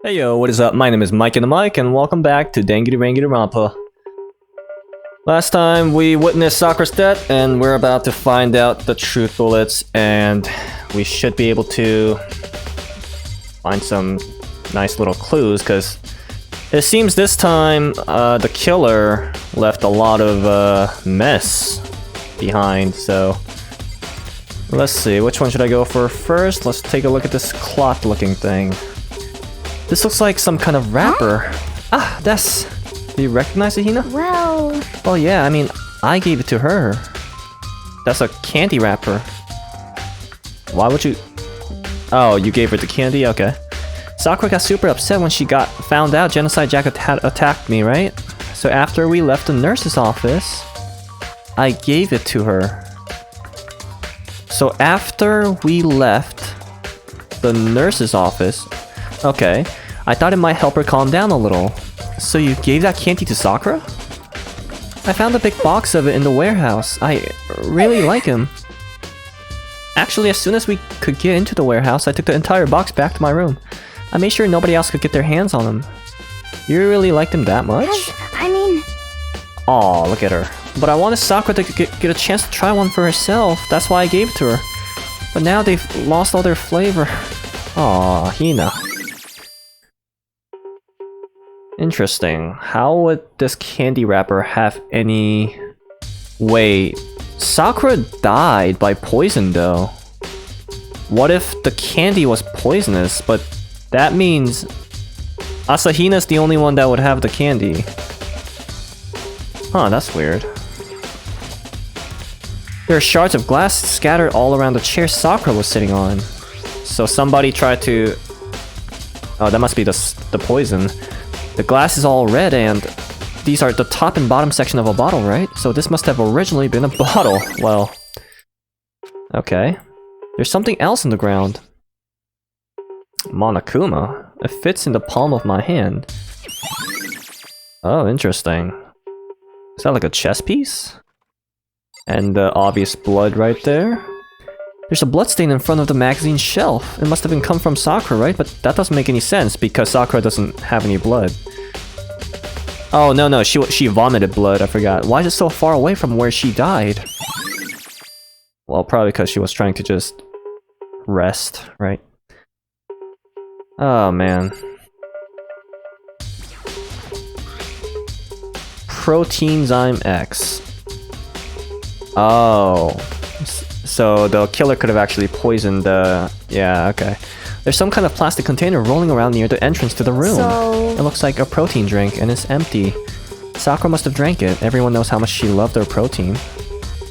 Hey yo, what is up? My name is Mike and the Mike, and welcome back to Danganronpa. Last time we witnessed Sakura's death, and we're about to find out the truth bullets, and we should be able to find some nice little clues, because it seems this time the killer left a lot of mess behind, so let's see, which one should I go for first? Let's take a look at this cloth looking thing. This looks like some kind of wrapper. Ah, that's... Do you recognize it, Hina? Well, yeah, I mean, I gave it to her. That's a candy wrapper. Why would you... Oh, you gave her the candy? Okay. Sakura got super upset when she found out Genocide Jack had attacked me, right? So after we left the nurse's office, I gave it to her. So after we left the nurse's office... Okay, I thought it might help her calm down a little. So you gave that candy to Sakura? I found a big box of it in the warehouse. I really like him. Actually, as soon as we could get into the warehouse, I took the entire box back to my room. I made sure nobody else could get their hands on him. You really liked him that much? Aw, look at her. But I wanted Sakura to get a chance to try one for herself. That's why I gave it to her. But now they've lost all their flavor. Aw, Hina. Interesting. How would this candy wrapper have any... Wait, Sakura died by poison though. What if the candy was poisonous, but that means Asahina's the only one that would have the candy. Huh, that's weird. There are shards of glass scattered all around the chair Sakura was sitting on. So somebody tried to... Oh, that must be the poison. The glass is all red, and these are the top and bottom section of a bottle, right? So this must have originally been a bottle. Well, okay. There's something else in the ground. Monokuma. It fits in the palm of my hand. Oh, interesting. Is that like a chess piece? And the obvious blood right there. There's a bloodstain in front of the magazine shelf. It must have come from Sakura, right? But that doesn't make any sense because Sakura doesn't have any blood. Oh, no, she vomited blood, I forgot. Why is it so far away from where she died? Well, probably because she was trying to just rest, right? Oh, man. Proteinzyme X. Oh. So the killer could have actually poisoned the... Yeah, okay. There's some kind of plastic container rolling around near the entrance to the room. So... It looks like a protein drink, and it's empty. Sakura must have drank it. Everyone knows how much she loved her protein.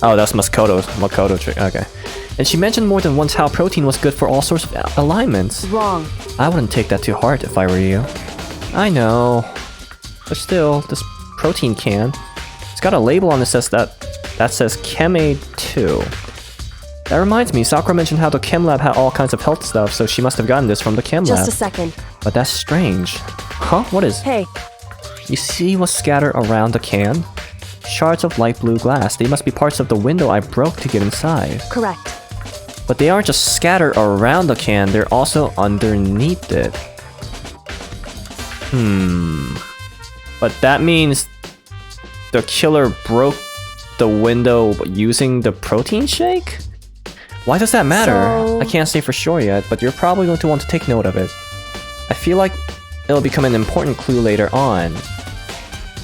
Oh, that's Makoto trick. Okay. And she mentioned more than once how protein was good for all sorts of alignments. Wrong. I wouldn't take that to heart if I were you. I know. But still, this protein can... It's got a label on it that says Chemaid 2. That reminds me, Sakura mentioned how the chem lab had all kinds of health stuff, so she must have gotten this from the chem lab. Just a second. But that's strange. Huh? What is... Hey. You see what's scattered around the can? Shards of light blue glass. They must be parts of the window I broke to get inside. Correct. But they aren't just scattered around the can, they're also underneath it. But that means the killer broke the window using the protein shake? Why does that matter? So... I can't say for sure yet, but you're probably going to want to take note of it. I feel like it'll become an important clue later on.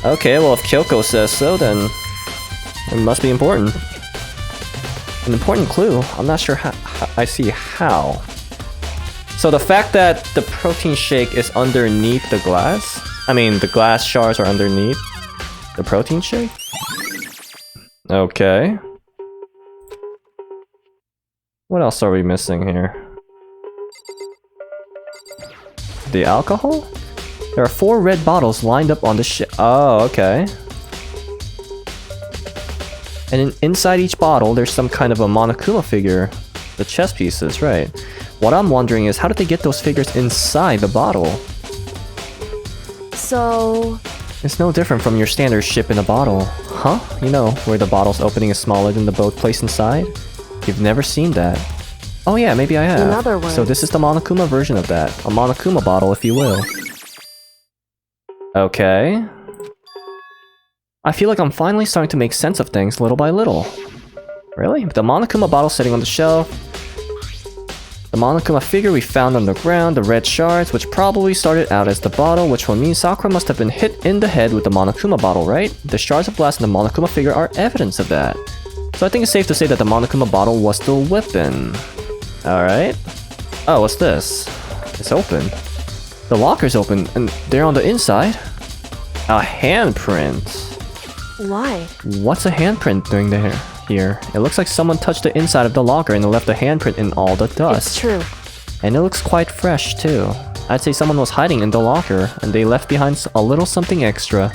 Okay, well if Kyoko says so, then it must be important. An important clue? I'm not sure how I see how. So the fact that the protein shake is underneath the glass? I mean, the glass shards are underneath the protein shake? Okay. What else are we missing here? The alcohol? There are 4 red bottles lined up on the Oh, okay. And inside each bottle, there's some kind of a Monokuma figure. The chess pieces, right. What I'm wondering is, how did they get those figures inside the bottle? So... It's no different from your standard ship in a bottle. Huh? You know, where the bottle's opening is smaller than the boat placed inside? You've never seen that. Oh yeah, maybe I have. In other words... So this is the Monokuma version of that. A Monokuma bottle, if you will. Okay. I feel like I'm finally starting to make sense of things little by little. Really? The Monokuma bottle sitting on the shelf. The Monokuma figure we found on the ground, the red shards, which probably started out as the bottle, which will mean Sakura must have been hit in the head with the Monokuma bottle, right? The shards of glass in the Monokuma figure are evidence of that. So I think it's safe to say that the Monokuma bottle was the weapon. Alright. Oh, what's this? It's open. The locker's open, and they're on the inside. A handprint. Why? What's a handprint doing there? Here. It looks like someone touched the inside of the locker and left a handprint in all the dust. It's true. And it looks quite fresh too. I'd say someone was hiding in the locker and they left behind a little something extra.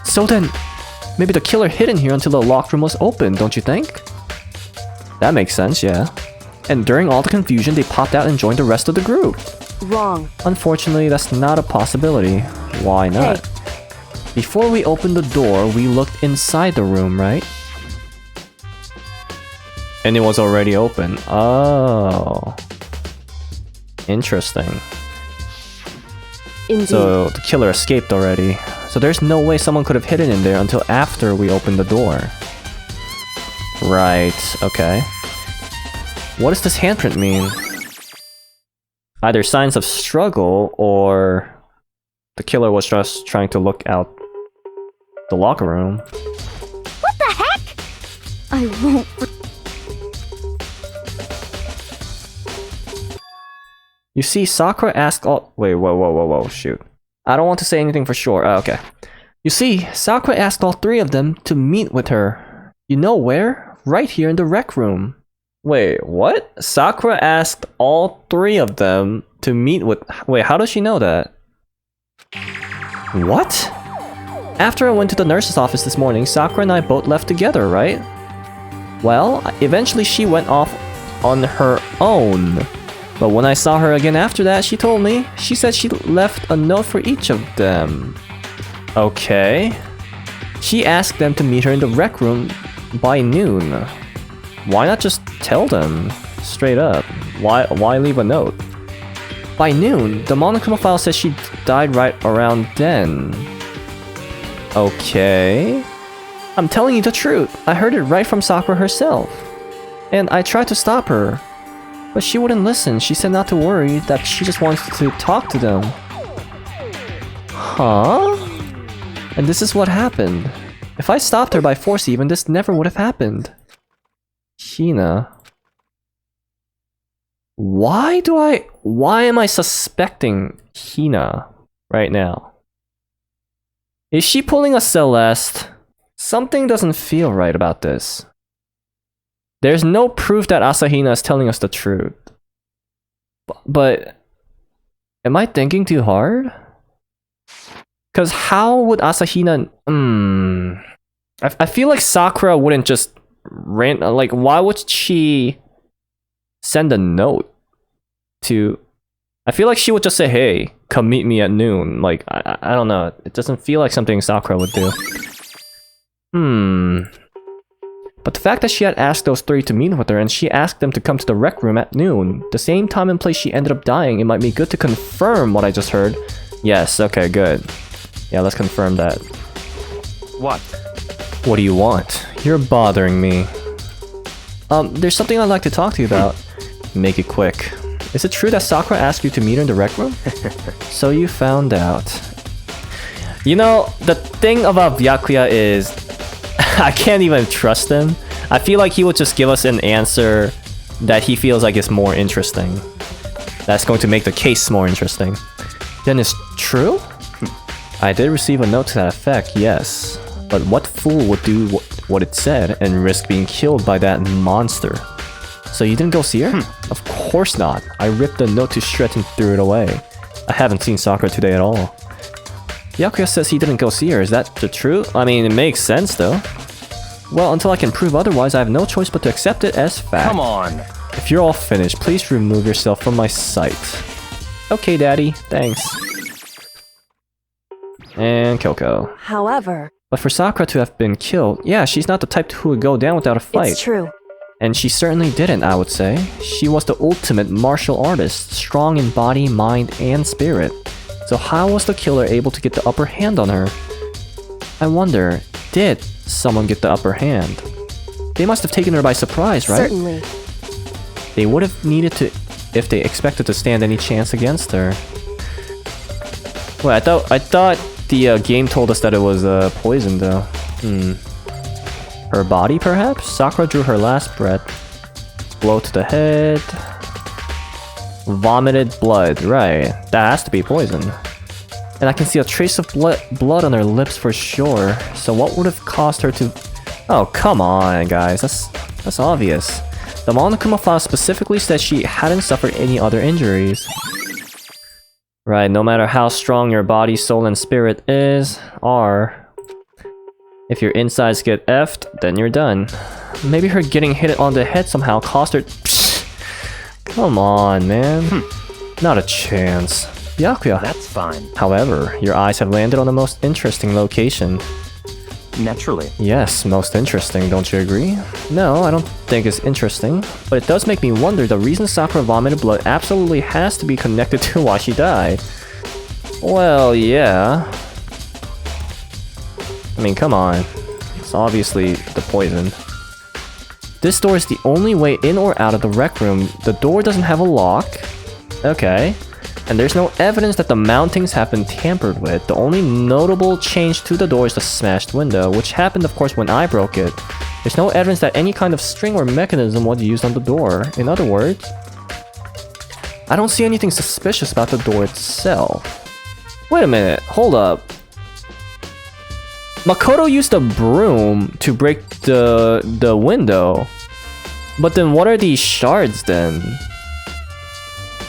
So then, maybe the killer hid in here until the locked room was open, don't you think? That makes sense, yeah. And during all the confusion, they popped out and joined the rest of the group. Wrong. Unfortunately, that's not a possibility. Why not? Hey. Before we opened the door, we looked inside the room, right? And it was already open. Oh. Interesting. Indeed. So the killer escaped already. So there's no way someone could have hidden in there until after we opened the door. Right, okay. What does this handprint mean? Either signs of struggle or the killer was just trying to look out the locker room. What the heck? I won't... You see, Sakura asked all- Wait, whoa, shoot. I don't want to say anything for sure. Oh, okay. You see, Sakura asked all three of them to meet with her. You know where? Right here in the rec room. Wait, what? Sakura asked all three of them to meet with- Wait, how does she know that? What? After I went to the nurse's office this morning, Sakura and I both left together, right? Well, eventually she went off on her own. But when I saw her again after that, she told me. She said she left a note for each of them. Okay. She asked them to meet her in the rec room by noon. Why not just tell them? Straight up. Why leave a note? By noon, the Monokuma file says she died right around then. Okay. I'm telling you the truth. I heard it right from Sakura herself. And I tried to stop her. But she wouldn't listen. She said not to worry, that she just wants to talk to them. Huh? And this is what happened. If I stopped her by force even, this never would have happened. Hina. Why am I suspecting Hina right now? Is she pulling a Celeste? Something doesn't feel right about this. There's no proof that Asahina is telling us the truth. But am I thinking too hard? Because how would Asahina... I feel like Sakura wouldn't just... Like, why would she send a note to... I feel like she would just say, hey, come meet me at noon. Like, I don't know. It doesn't feel like something Sakura would do. But the fact that she had asked those three to meet with her and she asked them to come to the rec room at noon, the same time and place she ended up dying, it might be good to confirm what I just heard. Yes, okay, good. Yeah, let's confirm that. What? What do you want? You're bothering me. There's something I'd like to talk to you about. Make it quick. Is it true that Sakura asked you to meet her in the rec room? So you found out. You know, the thing about Byakuya is... I can't even trust him. I feel like he would just give us an answer that he feels like is more interesting. That's going to make the case more interesting. Then it's true? I did receive a note to that effect, yes. But what fool would do what it said and risk being killed by that monster? So you didn't go see her? Of course not. I ripped the note to shreds and threw it away. I haven't seen Sakura today at all. Byakuya says he didn't go see her. Is that the truth? I mean, it makes sense though. Well, until I can prove otherwise, I have no choice but to accept it as fact. Come on. If you're all finished, please remove yourself from my sight. Okay, Daddy. Thanks. And Kyoko. However... But for Sakura to have been killed, yeah, she's not the type who would go down without a fight. It's true. And she certainly didn't, I would say. She was the ultimate martial artist, strong in body, mind, and spirit. So how was the killer able to get the upper hand on her? I wonder, did someone get the upper hand? They must have taken her by surprise, right? Certainly. They would have needed to if they expected to stand any chance against her. Wait, I thought the game told us that it was poison, though. Her body, perhaps? Sakura drew her last breath. Blow to the head. Vomited blood, right. That has to be poison. And I can see a trace of blood on her lips for sure. So what would have caused her to... Oh, come on, guys. That's obvious. The Monokuma file specifically said she hadn't suffered any other injuries. Right, no matter how strong your body, soul, and spirit are, if your insides get effed, then you're done. Maybe her getting hit on the head somehow caused her... Psst. Come on, man. Not a chance. Byakuya. That's fine. However, your eyes have landed on the most interesting location. Naturally. Yes, most interesting, don't you agree? No, I don't think it's interesting, but it does make me wonder the reason Sakura vomited blood absolutely has to be connected to why she died. Well, yeah. I mean, come on. It's obviously the poison. This door is the only way in or out of the rec room. The door doesn't have a lock. Okay. And there's no evidence that the mountings have been tampered with. The only notable change to the door is the smashed window, which happened, of course, when I broke it. There's no evidence that any kind of string or mechanism was used on the door. In other words, I don't see anything suspicious about the door itself. Wait a minute, hold up. Makoto used a broom to break the window. But then what are these shards then?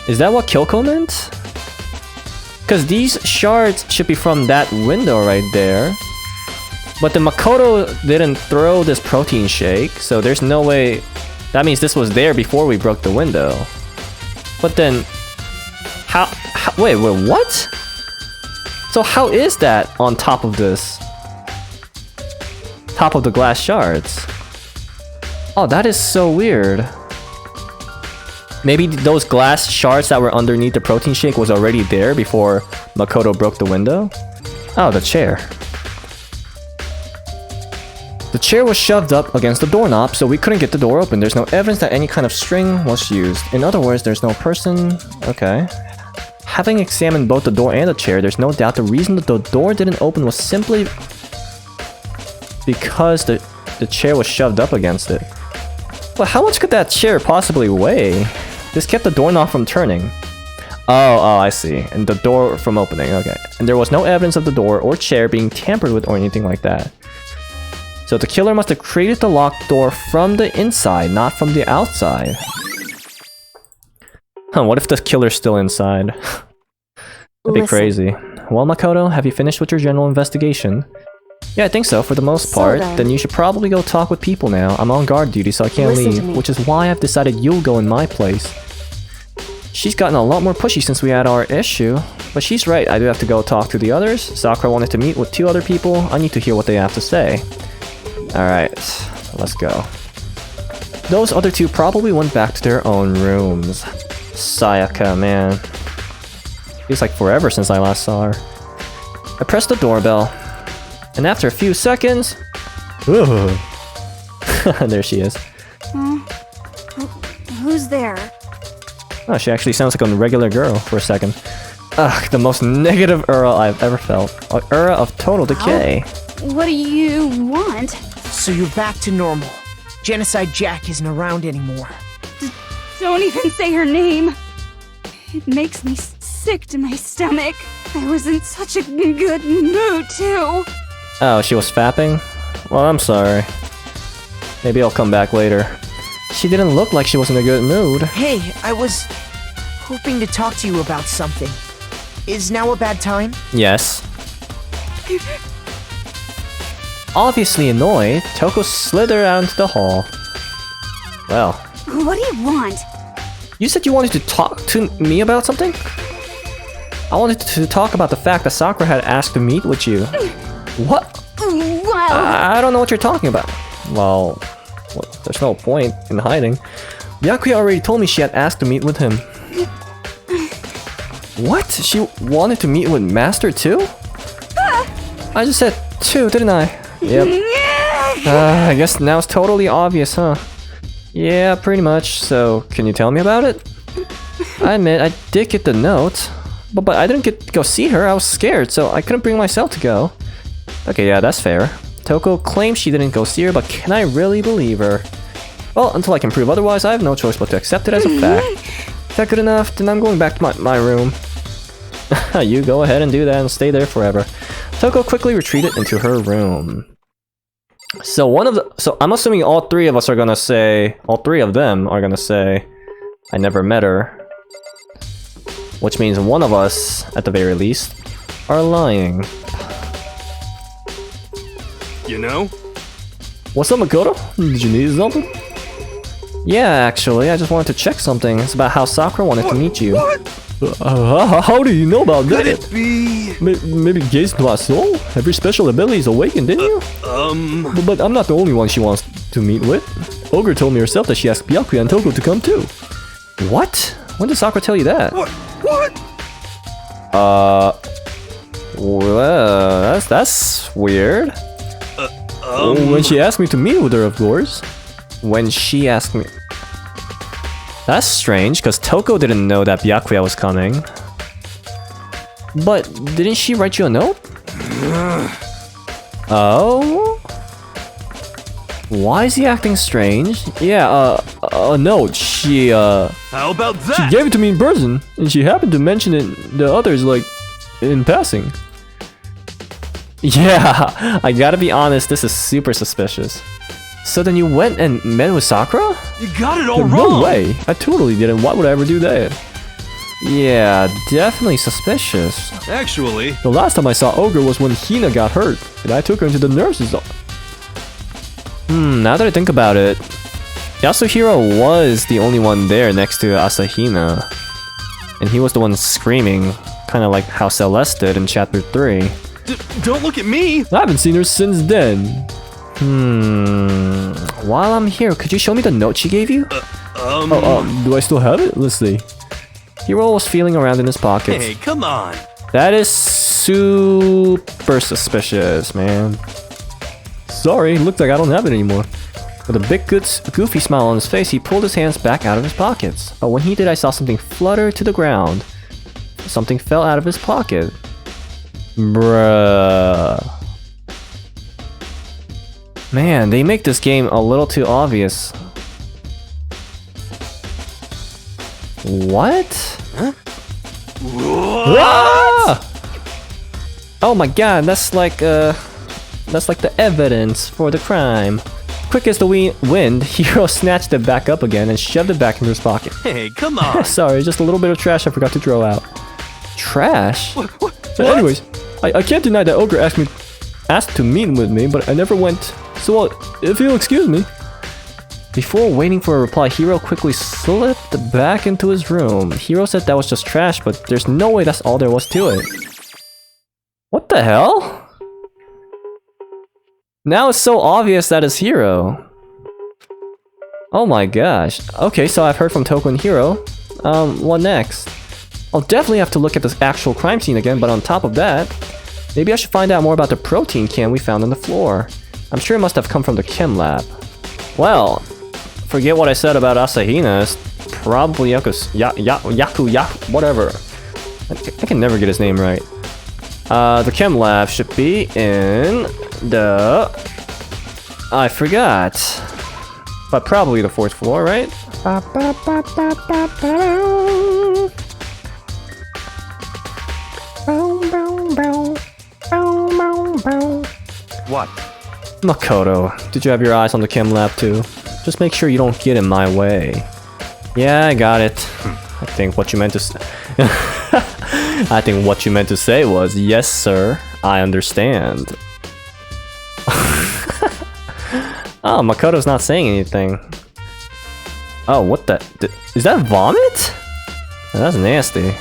Is that what Kyoko meant? Because these shards should be from that window right there. But then Makoto didn't throw this protein shake, so there's no way... That means this was there before we broke the window. But then... Wait, what? So how is that on top of this? Top of the glass shards? Oh, that is so weird. Maybe those glass shards that were underneath the protein shake was already there before Makoto broke the window? Oh, the chair. The chair was shoved up against the doorknob, so we couldn't get the door open. There's no evidence that any kind of string was used. In other words, there's no person... Okay. Having examined both the door and the chair, there's no doubt the reason that the door didn't open was simply because the chair was shoved up against it. But how much could that chair possibly weigh? This kept the doorknob from turning. Oh, I see. And the door from opening, okay. And there was no evidence of the door or chair being tampered with or anything like that. So the killer must have created the locked door from the inside, not from the outside. Huh, what if the killer's still inside? That'd be crazy. Well, Makoto, have you finished with your general investigation? Yeah, I think so, for the most part. Then you should probably go talk with people now. I'm on guard duty, so I can't leave, which is why I've decided you'll go in my place. She's gotten a lot more pushy since we had our issue, but she's right, I do have to go talk to the others. Sakura wanted to meet with 2 other people. I need to hear what they have to say. Alright, let's go. Those other 2 probably went back to their own rooms. Sayaka, man. Feels like forever since I last saw her. I pressed the doorbell. And after a few seconds... there she is. Who's there? Oh, she actually sounds like a regular girl for a second. Ugh, the most negative Ura I've ever felt. An Ura of total decay. What do you want? So you're back to normal. Genocide Jack isn't around anymore. Don't even say her name. It makes me sick to my stomach. I was in such a good mood, too. Oh, she was fapping? Well, I'm sorry. Maybe I'll come back later. She didn't look like she was in a good mood. Hey, I was hoping to talk to you about something. Is now a bad time? Yes. Obviously annoyed, Toko slithered out into the hall. Well. What do you want? You said you wanted to talk to me about something? I wanted to talk about the fact that Sakura had asked to meet with you. What? Well... I don't know what you're talking about. Well, Well, there's no point in hiding. Byakuya already told me she had asked to meet with him. What? She wanted to meet with Master too? I just said two, didn't I? Yep. I guess now it's totally obvious, huh? Yeah, pretty much. So, can you tell me about it? I admit, I did get the note. But I didn't get to go see her. I was scared, so I couldn't bring myself to go. Okay, yeah, that's fair. Toko claims she didn't go see her, but can I really believe her? Well, until I can prove otherwise, I have no choice but to accept it as a fact. Is that good enough? Then I'm going back to my room. You go ahead and do that and stay there forever. Toko quickly retreated into her room. So I'm assuming all three of them are gonna say, I never met her. Which means one of us, at the very least, are lying. You know? What's up, Makoto? Did you need something? Yeah, actually, I just wanted to check something. It's about how Sakura wanted to meet you. What? How do you know about that? Could it be? Maybe gaze into our soul? Every special ability is awakened, didn't you? But I'm not the only one she wants to meet with. Ogre told me herself that she asked Byakuya and Toko to come too. What? When did Sakura tell you that? What? Well, that's weird. When she asked me to meet with her, of course. When she asked me... That's strange, because Toko didn't know that Byakuya was coming. But didn't she write you a note? Oh? Why is he acting strange? Yeah, a note. How about that? She gave it to me in person, and she happened to mention it the others, like, in passing. Yeah, I gotta be honest, this is super suspicious. So then you went and met with Sakura? You got it all wrong! No way! I totally didn't. Why would I ever do that? Yeah, definitely suspicious. Actually... The last time I saw Ogre was when Hina got hurt, and I took her into the nurse's office. Now that I think about it, Yasuhiro was the only one there next to Asahina. And he was the one screaming, kind of like how Celeste did in Chapter 3. Don't look at me! I haven't seen her since then. While I'm here, could you show me the note she gave you? Do I still have it? Let's see. Hiro was feeling around in his pockets. Hey, come on! That is super suspicious, man. Sorry, looks like I don't have it anymore. With a big goofy smile on his face, he pulled his hands back out of his pockets. But when he did, I saw something flutter to the ground. Something fell out of his pocket. Bruh. Man, they make this game a little too obvious. What? Huh? Ah! Oh my god, that's like the evidence for the crime. Quick as the wind, Hiro snatched it back up again and shoved it back into his pocket. Hey, come on! Sorry, just a little bit of trash I forgot to throw out. Trash? What? Anyways, I can't deny that Ogre asked to meet with me, but I never went. So, if you'll excuse me. Before waiting for a reply, Hiro quickly slipped back into his room. Hiro said that was just trash, but there's no way that's all there was to it. What the hell? Now it's so obvious that it's Hiro. Oh my gosh. Okay, so I've heard from Toko and Hiro. What next? I'll definitely have to look at this actual crime scene again, but on top of that, maybe I should find out more about the protein can we found on the floor. I'm sure it must have come from the chem lab. Well, forget what I said about Asahina. It's probably whatever. I can never get his name right. The chem lab should be in the... I forgot. But probably the 4th floor, right? What? Makoto, did you have your eyes on the chem lab too? Just make sure you don't get in my way. Yeah, I got it. I think what you meant to say... I think what you meant to say was, yes sir, I understand. Oh, Makoto's not saying anything. Oh, what the... Is that vomit? That's nasty.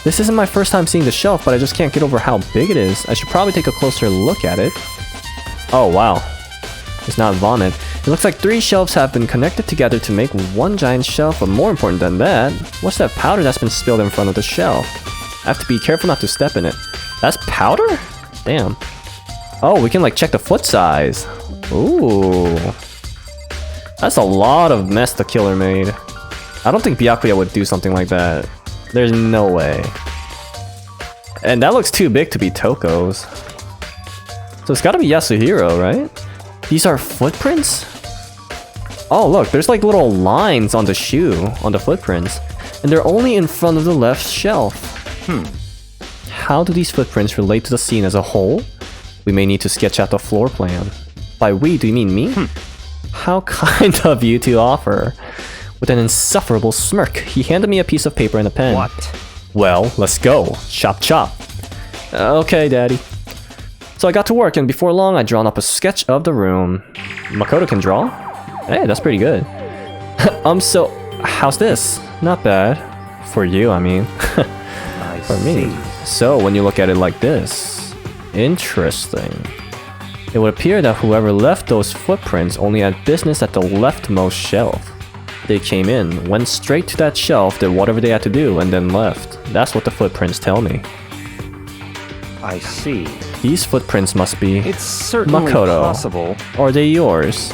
This isn't my first time seeing the shelf, but I just can't get over how big it is. I should probably take a closer look at it. Oh, wow. It's not vomit. It looks like 3 shelves have been connected together to make one giant shelf, but more important than that, what's that powder that's been spilled in front of the shelf? I have to be careful not to step in it. That's powder? Damn. Oh, we can like check the foot size. Ooh. That's a lot of mess the killer made. I don't think Byakuya would do something like that. There's no way. And that looks too big to be Toko's. So it's gotta be Yasuhiro, right? These are footprints? Oh look, there's like little lines on the shoe, on the footprints. And they're only in front of the left shelf. How do these footprints relate to the scene as a whole? We may need to sketch out the floor plan. By we, do you mean me? How kind of you to offer. With an insufferable smirk, he handed me a piece of paper and a pen. What? Well, let's go. Chop chop. Okay, daddy. So I got to work, and before long I drawn up a sketch of the room. Makoto can draw? Hey, that's pretty good. So, how's this? Not bad. For you, I mean. For me. So, when you look at it like this... Interesting. It would appear that whoever left those footprints only had business at the leftmost shelf. They came in, went straight to that shelf, did whatever they had to do, and then left. That's what the footprints tell me. I see. These footprints must be It's certainly Makoto. possible. Are they yours?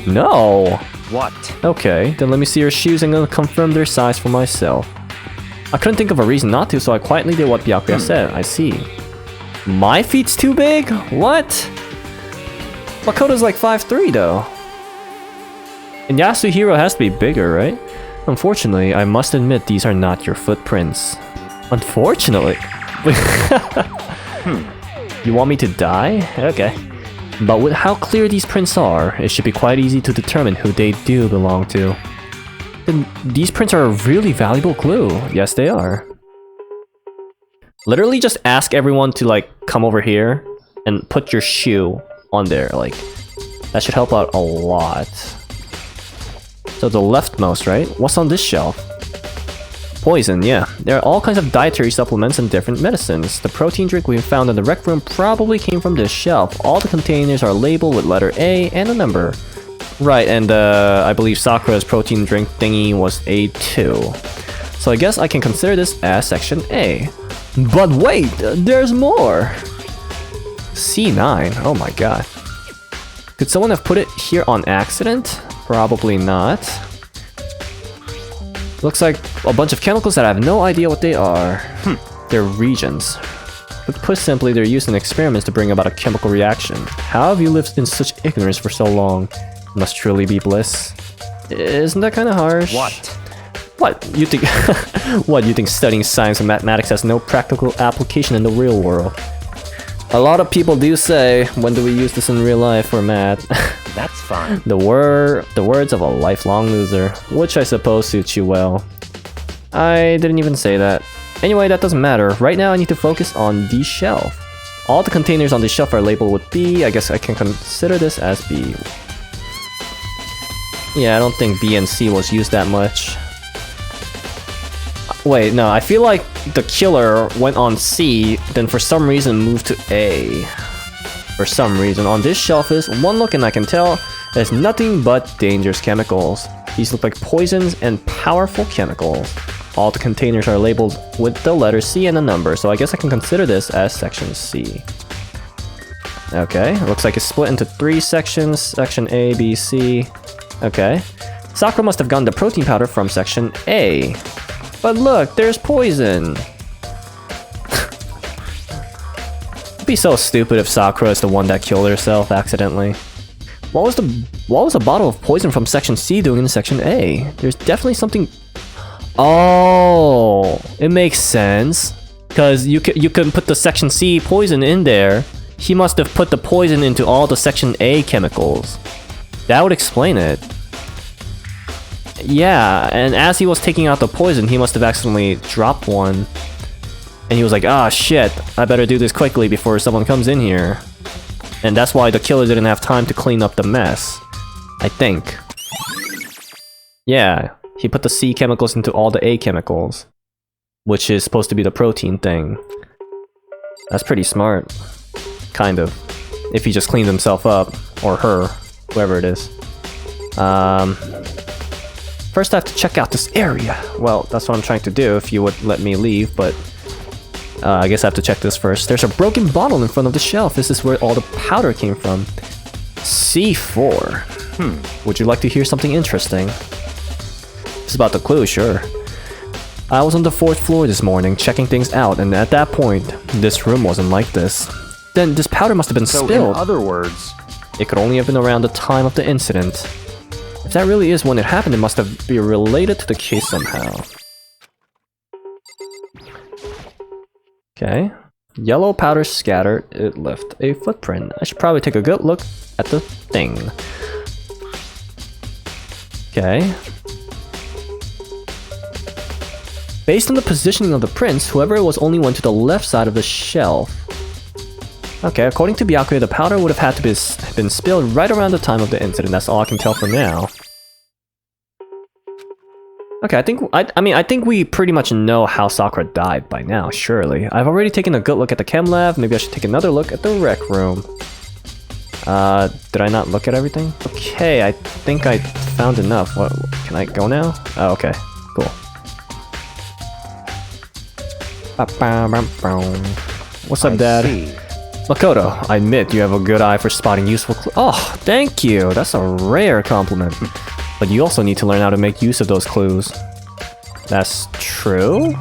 No! What? Okay, then let me see your shoes and I'll confirm their size for myself. I couldn't think of a reason not to, so I quietly did what Byakuya said. I see. My feet's too big? What? Makoto's like 5'3" though. And Yasuhiro has to be bigger, right? Unfortunately, I must admit these are not your footprints. Unfortunately? You want me to die? Okay. But with how clear these prints are, it should be quite easy to determine who they do belong to. Then these prints are a really valuable clue. Yes, they are. Literally just ask everyone to like come over here and put your shoe on there. Like, that should help out a lot. So the leftmost, right? What's on this shelf? Poison, yeah. There are all kinds of dietary supplements and different medicines. The protein drink we found in the rec room probably came from this shelf. All the containers are labeled with letter A and a number. Right, and I believe Sakura's protein drink thingy was A2. So I guess I can consider this as section A. But wait, there's more! C9, oh my god. Could someone have put it here on accident? Probably not. Looks like a bunch of chemicals that I have no idea what they are. They're regions. But put simply, they're used in experiments to bring about a chemical reaction. How have you lived in such ignorance for so long? It must truly be bliss. Isn't that kind of harsh? What? What? You think... What, you think studying science and mathematics has no practical application in the real world? A lot of people do say, when do we use this in real life or math? That's fine. The words of a lifelong loser, which I suppose suits you well. I didn't even say that. Anyway, that doesn't matter. Right now I need to focus on the shelf. All the containers on the shelf are labeled with B. I guess I can consider this as B. Yeah, I don't think B and C was used that much. Wait, no, I feel like the killer went on C, then for some reason moved to A. For some reason, on this shelf is one look and I can tell there's nothing but dangerous chemicals. These look like poisons and powerful chemicals. All the containers are labeled with the letter C and a number, so I guess I can consider this as section C. Okay, looks like it's split into 3 sections, section A, B, C. Okay. Sakura must have gotten the protein powder from section A. But look, there's poison! It'd be so stupid if Sakura is the one that killed herself accidentally. What was a bottle of poison from section C doing in section A? There's definitely something... Oh, it makes sense. Because you can put the section C poison in there. He must have put the poison into all the section A chemicals. That would explain it. Yeah, and as he was taking out the poison, he must have accidentally dropped one. And he was like, ah, shit, I better do this quickly before someone comes in here. And that's why the killer didn't have time to clean up the mess. I think. Yeah, he put the C chemicals into all the A chemicals. Which is supposed to be the protein thing. That's pretty smart. Kind of. If he just cleaned himself up. Or her. Whoever it is. First I have to check out this area. Well, that's what I'm trying to do if you would let me leave, but I guess I have to check this first. There's a broken bottle in front of the shelf. This is where all the powder came from. C4. Would you like to hear something interesting? It's about the clue, sure. I was on the 4th floor this morning, checking things out, and at that point, this room wasn't like this. Then this powder must have been So spilled. in other words, It could only have been around the time of the incident. If that really is when it happened, it must have been related to the case somehow. Okay. Yellow powder scattered. It left a footprint. I should probably take a good look at the thing. Okay. Based on the positioning of the prints, whoever it was only went to the left side of the shelf. Okay, according to Byakuya, the powder would have had to be been spilled right around the time of the incident. That's all I can tell for now. Okay, I think we pretty much know how Sakura died by now, surely. I've already taken a good look at the chem lab. Maybe I should take another look at the rec room. Did I not look at everything? Okay, I think I found enough. What, can I go now? Oh, okay. Cool. What's up, Dad? see. Makoto, I admit you have a good eye for spotting useful clues. Oh, thank you. That's a rare compliment. But you also need to learn how to make use of those clues. That's true?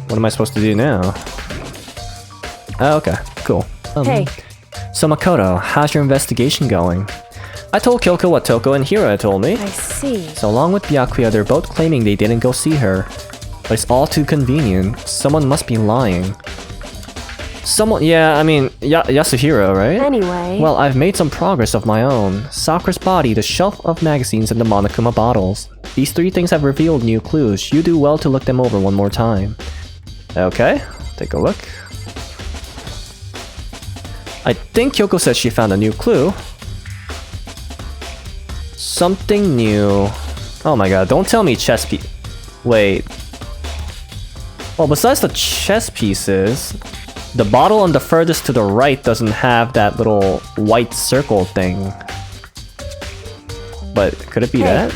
What am I supposed to do now? Oh, okay. Cool. Hey. So Makoto, how's your investigation going? I told Kyoko what Toko and Hira told me. I see. So along with Byakuya, they're both claiming they didn't go see her. But it's all too convenient. Someone must be lying. Yeah, I mean, Yasuhiro, right? Anyway. Well, I've made some progress of my own. Sakura's body, the shelf of magazines, and the Monokuma bottles. These 3 things have revealed new clues. You do well to look them over one more time. Okay, take a look. I think Kyoko said she found a new clue. Something new. Oh my god, don't tell me chess piece. Wait. Well, besides the chess pieces, the bottle on the furthest to the right doesn't have that little white circle thing. But could it be that?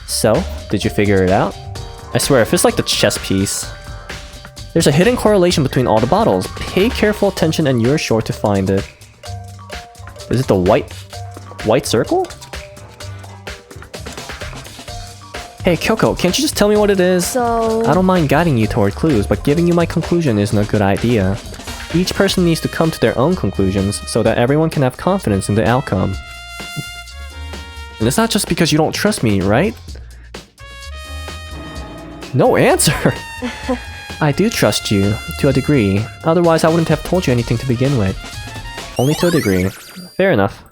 So, did you figure it out? I swear, if it's like the chess piece. There's a hidden correlation between all the bottles. Pay careful attention and you're sure to find it. Is it the white circle? Hey Kyoko, can't you just tell me what it is? So... I don't mind guiding you toward clues, but giving you my conclusion isn't a good idea. Each person needs to come to their own conclusions so that everyone can have confidence in the outcome. And it's not just because you don't trust me, right? No answer! I do trust you, to a degree. Otherwise, I wouldn't have told you anything to begin with. Only to a degree. Fair enough.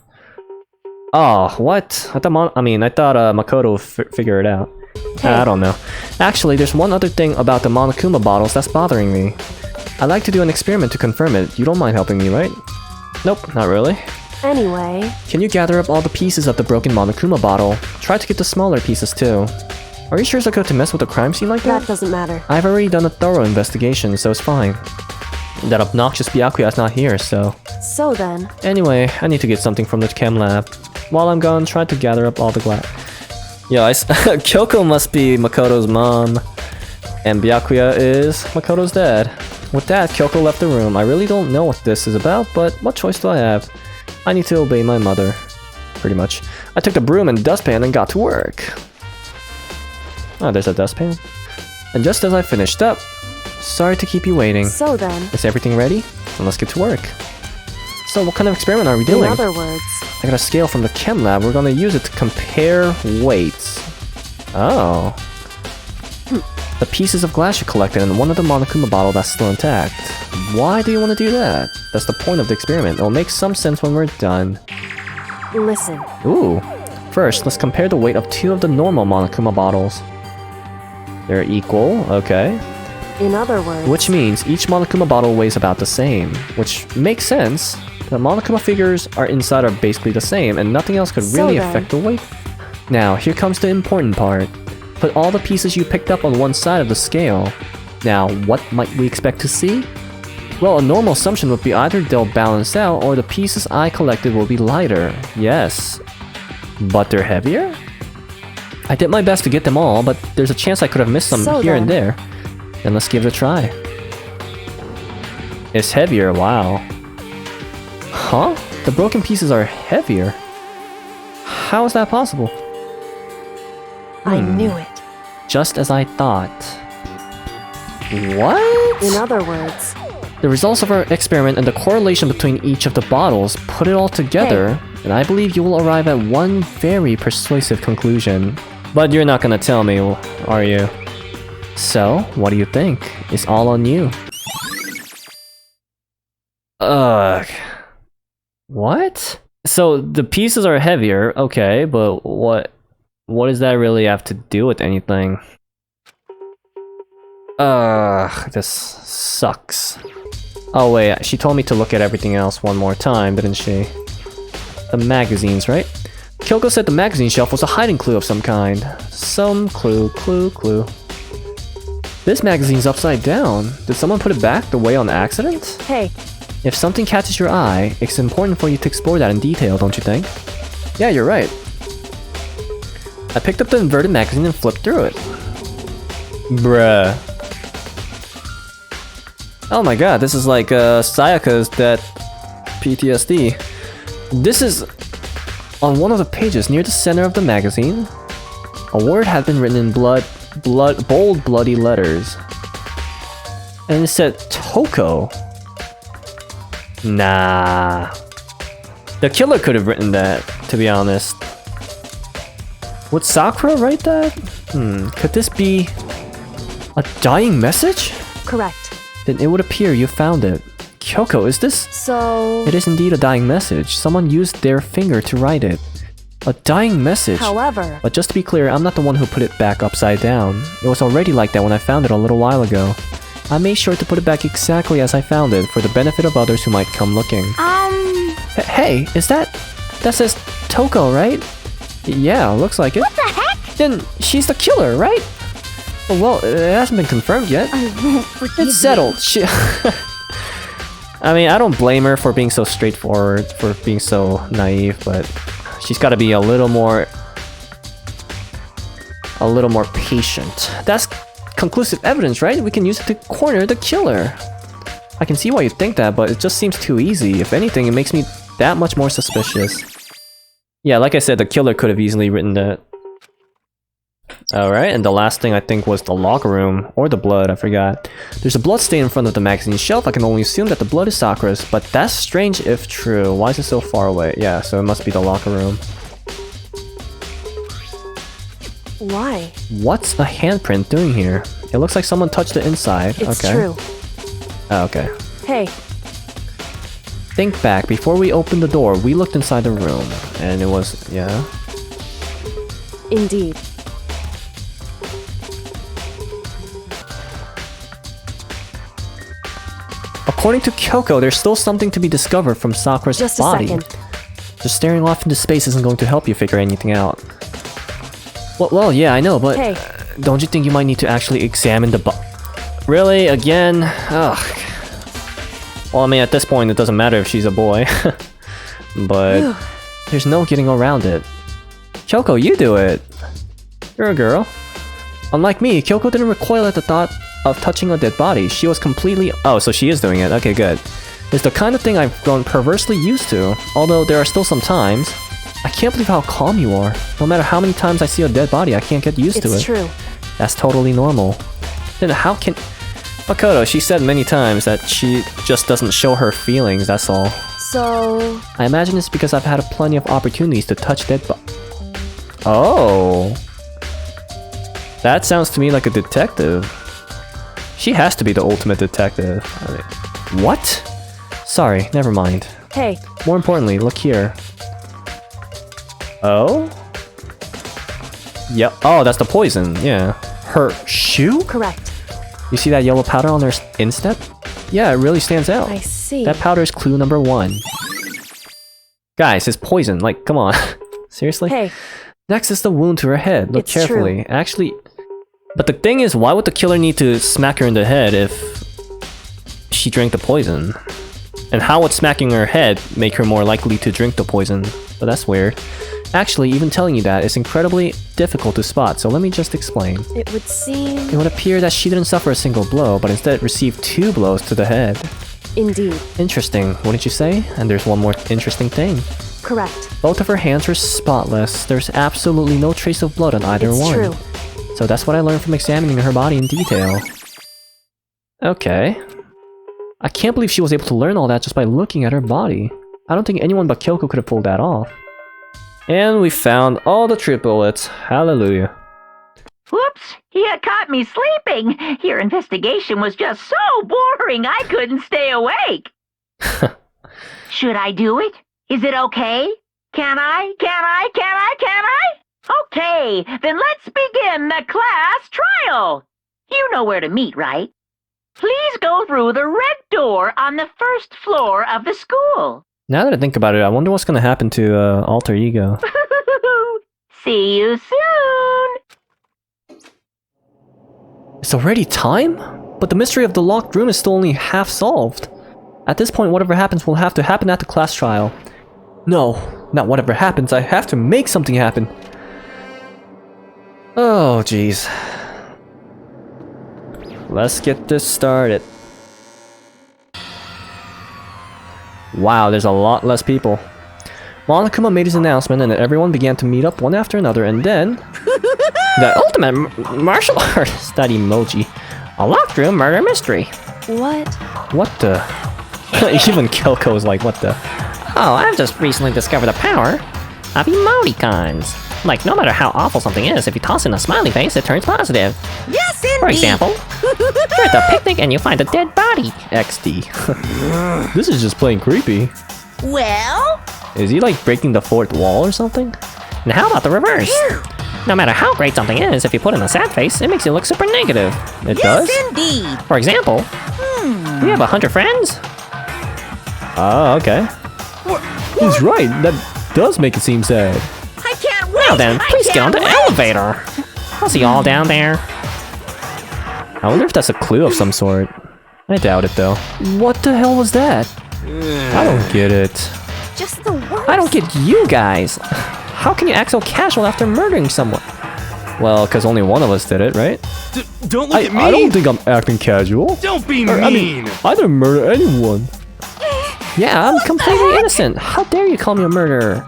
Oh, what? I thought Makoto would figure it out. I don't know. Actually, there's one other thing about the Monokuma bottles that's bothering me. I'd like to do an experiment to confirm it. You don't mind helping me, right? Nope, not really. Anyway. Can you gather up all the pieces of the broken Monokuma bottle? Try to get the smaller pieces too. Are you sure it's okay to mess with a crime scene like that? That doesn't matter. I've already done a thorough investigation, so it's fine. That obnoxious Byakuya's not here, so... So then... Anyway, I need to get something from the chem lab. While I'm gone, try to gather up all the glass. Yeah, Kyoko must be Makoto's mom. And Byakuya is Makoto's dad. With that, Kyoko left the room. I really don't know what this is about, but what choice do I have? I need to obey my mother. Pretty much. I took the broom and dustpan and got to work. Oh, there's a dustpan. And just as I finished up... Sorry to keep you waiting. So then... Is everything ready? Then let's get to work. So what kind of experiment are we doing? In other words... I got a scale from the chem lab. We're gonna use it to compare weights. Oh. The pieces of glass you collected and one of the Monokuma bottle that's still intact. Why do you want to do that? That's the point of the experiment. It'll make some sense when we're done. Listen. Ooh. First, let's compare the weight of 2 of the normal Monokuma bottles. They're equal, okay. In other words... Which means each Monokuma bottle weighs about the same. Which makes sense. The Monokuma figures are inside are basically the same, and nothing else could really affect the weight. Now, here comes the important part. Put all the pieces you picked up on one side of the scale. Now, what might we expect to see? Well, a normal assumption would be either they'll balance out, or the pieces I collected will be lighter. Yes. But they're heavier? I did my best to get them all, but there's a chance I could have missed some So here and then- there. Then let's give it a try. It's heavier, wow. Huh? The broken pieces are heavier? How is that possible? I knew it. Just as I thought. What? In other words, The results of our experiment and the correlation between each of the bottles, put it all together, and I believe you will arrive at one very persuasive conclusion. But you're not gonna tell me, are you? So, what do you think? It's all on you. Ugh. What? So the pieces are heavier, okay, but what does that really have to do with anything? Ugh, this sucks. Oh wait, she told me to look at everything else one more time, didn't she? The magazines, right? Kyoko said the magazine shelf was a hiding clue of some kind. Some clue. This magazine's upside down. Did someone put it back the way on accident? hey, If something catches your eye, it's important for you to explore that in detail, don't you think? Yeah, you're right. I picked up the inverted magazine and flipped through it. Bruh. Oh my god, this is like Sayaka's that PTSD. This is on one of the pages near the center of the magazine. A word had been written in bold bloody letters. And it said Toko. Nah. The killer could have written that, to be honest. Would Sakura write that? Could this be a dying message? correct. Then it would appear you found it. Kyoko, is this? So, It is indeed a dying message. Someone used their finger to write it. A dying message. however, But just to be clear, I'm not the one who put it back upside down. It was already like that when I found it a little while ago. I made sure to put it back exactly as I found it for the benefit of others who might come looking. Hey, is that says Toko, right? Yeah, looks like it. What the heck? Then she's the killer, right? Well, it hasn't been confirmed yet. I won't forgive It's settled. She I mean, I don't blame her for being so straightforward, for being so naive, but she's got to be a little more patient. That's conclusive evidence, right? We can use it to corner the killer. I can see why you think that, but it just seems too easy. If anything, it makes me that much more suspicious. Yeah, like I said, the killer could have easily written that. Alright, and the last thing I think was the locker room, or the blood, I forgot. There's a blood stain in front of the magazine shelf. I can only assume that the blood is Sakura's, but that's strange if true. Why is it so far away? Yeah, so it must be the locker room. why? What's a handprint doing here? It looks like someone touched the inside. It's okay. true. Oh, okay. Hey, Think back, before we opened the door, we looked inside the room, and it was, yeah. indeed. According to Kyoko, there's still something to be discovered from Sakura's Just a body. second. Just staring off into space isn't going to help you figure anything out. Well, yeah, I know, but Hey. don't you think you might need to actually examine the Really? Again? Ugh. Well, I mean, at this point, it doesn't matter if she's a boy. But there's no getting around it. Kyoko, you do it! You're a girl. Unlike me, Kyoko didn't recoil at the thought of touching a dead body. She was completely... Oh, so she is doing it. Okay, good. It's the kind of thing I've grown perversely used to, although there are still some times. I can't believe how calm you are. No matter how many times I see a dead body, I can't get used to it. It's true. That's totally normal. Then how can... Makoto, she said many times that she just doesn't show her feelings, that's all. So, I imagine it's because I've had plenty of opportunities to touch dead Oh. That sounds to me like a detective. She has to be the ultimate detective. I mean, what? Sorry, never mind. hey, More importantly, look here. Oh? Yep. Oh, that's the poison, yeah. Her shoe? correct. You see that yellow powder on her instep? Yeah, it really stands out. I see. That powder is clue number 1. Guys, it's poison. Like, come on. Seriously? Hey, Next is the wound to her head. Look It's carefully. Actually... But the thing is, why would the killer need to smack her in the head if she drank the poison? And how would smacking her head make her more likely to drink the poison? But that's weird. Actually, even telling you that is incredibly difficult to spot, so let me just explain. It would seem... It would appear that she didn't suffer a single blow, but instead received 2 blows to the head. Indeed. Interesting, wouldn't you say? And there's one more interesting thing. Correct. Both of her hands were spotless. There's absolutely no trace of blood on either It's one. true. So that's what I learned from examining her body in detail. Okay. I can't believe she was able to learn all that just by looking at her body. I don't think anyone but Kyoko could have pulled that off. And we found all the triplets. Hallelujah. Whoops! You caught me sleeping! Your investigation was just so boring I couldn't stay awake! Should I do it? Is it okay? Can I? Okay, then let's begin the class trial! You know where to meet, right? Please go through the red door on the first floor of the school. Now that I think about it, I wonder what's gonna happen to Alter Ego. See you soon! It's already time? But the mystery of the locked room is still only half solved. At this point, whatever happens will have to happen at the class trial. No, not whatever happens, I have to make something happen. Oh, jeez. Let's get this started. Wow, there's a lot less people. Monokuma made his announcement and everyone began to meet up one after another, and then... the ultimate martial arts! That emoji. A locked room murder mystery. What? What the... Even Kyoko is like, what the... Oh, I've just recently discovered the power of emoticons. Like, no matter how awful something is, if you toss in a smiley face, it turns positive. Yes, indeed! For example, you're at a picnic and you find a dead body. XD. This is just plain creepy. Well? Is he like breaking the fourth wall or something? And how about the reverse? No matter how great something is, if you put in a sad face, it makes you look super negative. It does? Yes, indeed! For example, we have 100 friends. Oh, okay. He's right, that does make it seem sad. I can't wait! Well then, please get on the elevator. I'll see you all down there. I wonder if that's a clue of some sort. I doubt it though. What the hell was that? I don't get it. Just the worst. I don't get you guys. How can you act so casual after murdering someone? Well, because only one of us did it, right? Don't look at me! I don't think I'm acting casual. Don't be Or, mean! I didn't murder anyone. Yeah, I'm completely innocent. How dare you call me a murderer?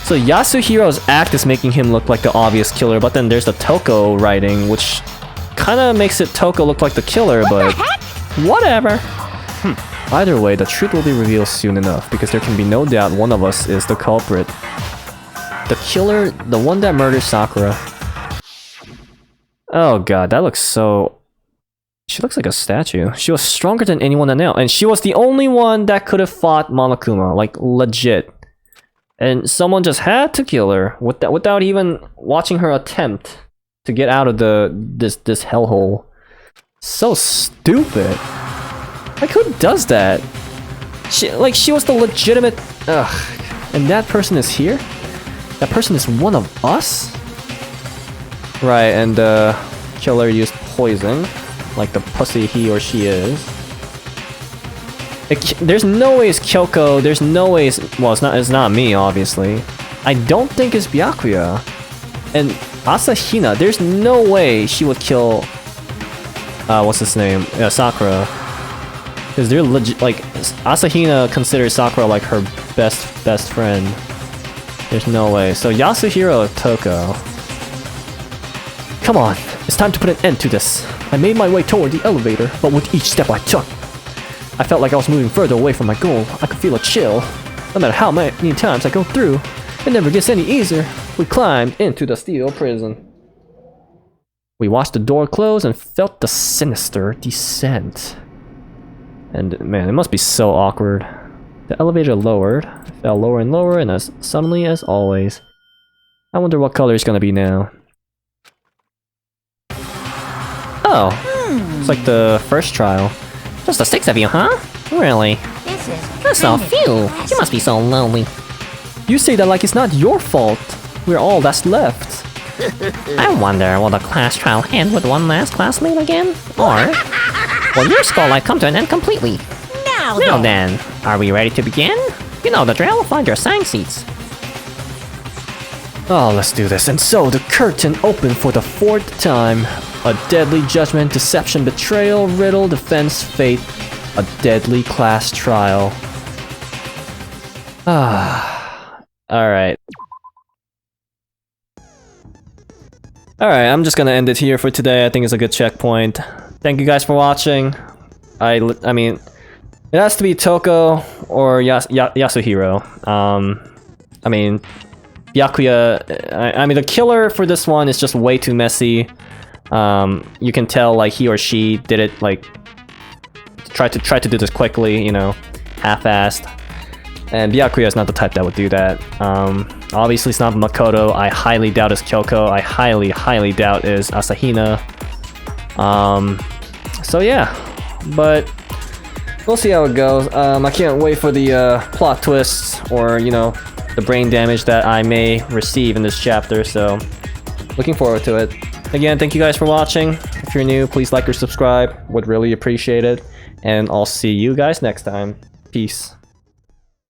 So Yasuhiro's act is making him look like the obvious killer, but then there's the Toko writing, which kind of makes it Toko look like the killer, but whatever. Either way, the truth will be revealed soon enough, because there can be no doubt one of us is the culprit. The killer, the one that murdered Sakura. Oh god, that looks so... She looks like a statue. She was stronger than anyone I know, and she was the only one that could have fought Monokuma, like legit. And someone just had to kill her without even watching her attempt to get out of this hellhole. So stupid. Like, who does that? She was the legitimate... Ugh. And that person is here? That person is one of us? Right, and the killer used poison. Like the pussy he or she is. There's no way it's Kyoko, there's no way it's... Well, it's not me, obviously. I don't think it's Byakuya. And Asahina, there's no way she would kill... what's his name? Sakura. Because they're legit... Like, Asahina considers Sakura like her best friend. There's no way. So Yasuhiro Toko. Come on, it's time to put an end to this. I made my way toward the elevator, but with each step I took, I felt like I was moving further away from my goal. I could feel a chill. No matter how many times I go through, it never gets any easier. We climbed into the steel prison. We watched the door close and felt the sinister descent. And man, it must be so awkward. The elevator lowered, fell lower and lower, and as suddenly as always. I wonder what color it's gonna be now. Oh, it's like the first trial. Just the 6 of you, huh? Really? That's so few. You must be so lonely. You say that like it's not your fault. We're all that's left. I wonder, will the class trial end with one last classmate again? Or will your skull life come to an end completely? Now then, are we ready to begin? You know the drill, find your assigned seats. Oh, let's do this. And so, the curtain opened for the 4th time. A deadly judgment, deception, betrayal, riddle, defense, fate. A deadly class trial. Ah. Alright. Alright, I'm just gonna end it here for today. I think it's a good checkpoint. Thank you guys for watching. I mean, it has to be Toko or Yasuhiro. I mean, Byakuya, I mean, the killer for this one is just way too messy. You can tell, like, he or she did it, like, try to do this quickly, you know, half-assed. And Byakuya is not the type that would do that. Obviously it's not Makoto. I highly doubt it's Kyoko. I highly doubt is Asahina. So yeah, but we'll see how it goes. I can't wait for the plot twists or, you know, the brain damage that I may receive in this chapter, so looking forward to it. Again, thank you guys for watching. If you're new, please like or subscribe. Would really appreciate it. And I'll see you guys next time. Peace.